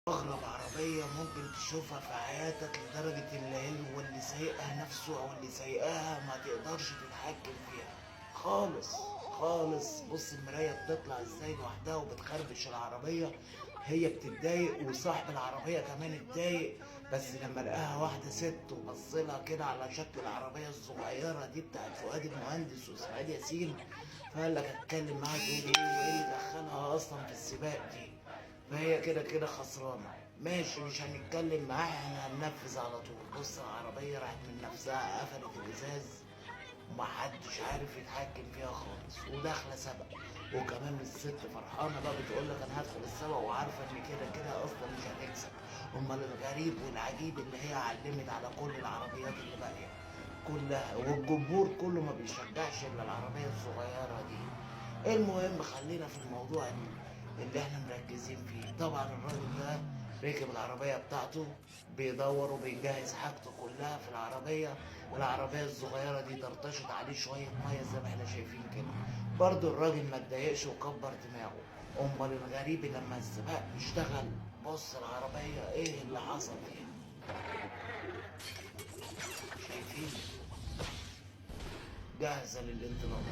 أغرب عربية ممكن تشوفها في حياتك لدرجة اللي هو اللي سايقها نفسه أو اللي سايقاها ما تقدرش تتحكم فيها خالص خالص. بص المراية بتطلع ازاي لوحدها وبتخربش العربية، هي بتتضايق وصاحب العربية كمان اتضايق. بس لما لقاها واحدة ست وبصلها كده على شكل العربية الصغيرة دي بتاعت فؤاد المهندس وإسماعيل ياسين، فقال لك اتكلم معاها تقول ايه وايه اللي دخلها اصلا في السباق دي. فهي كده كده خسرانة. ماشي مش هنتكلم معاها، احنا هننفذ على طول. بص العربية راحت من نفسها قفلت الإزاز ومحدش عارف يتحكم فيها خالص وداخلة سبق. وكمان الست فرحانة بقى بتقول لك أنا هدخل السبق وعارفة إن كده كده أصلا مش هتكسب. أمال الغريب والعجيب إن هي علمت على كل العربيات اللي باقية كلها، والجمهور كله ما بيشجعش إلا العربية الصغيرة دي. المهم خلينا في الموضوع اللي احنا مركزين فيه. طبعا الراجل ده ركب العربية بتاعته بيدور وبيجهز حاجته كلها في العربية. العربية الصغيرة دي طرطشت عليه شوية مية زي ما احنا شايفين كده. برضه الراجل ما اتضايقش وكبر دماغه. امال الغريب لما السباق اشتغل، بص العربية ايه اللي حصل فيها. شايفين؟ جاهزة للانطلاق.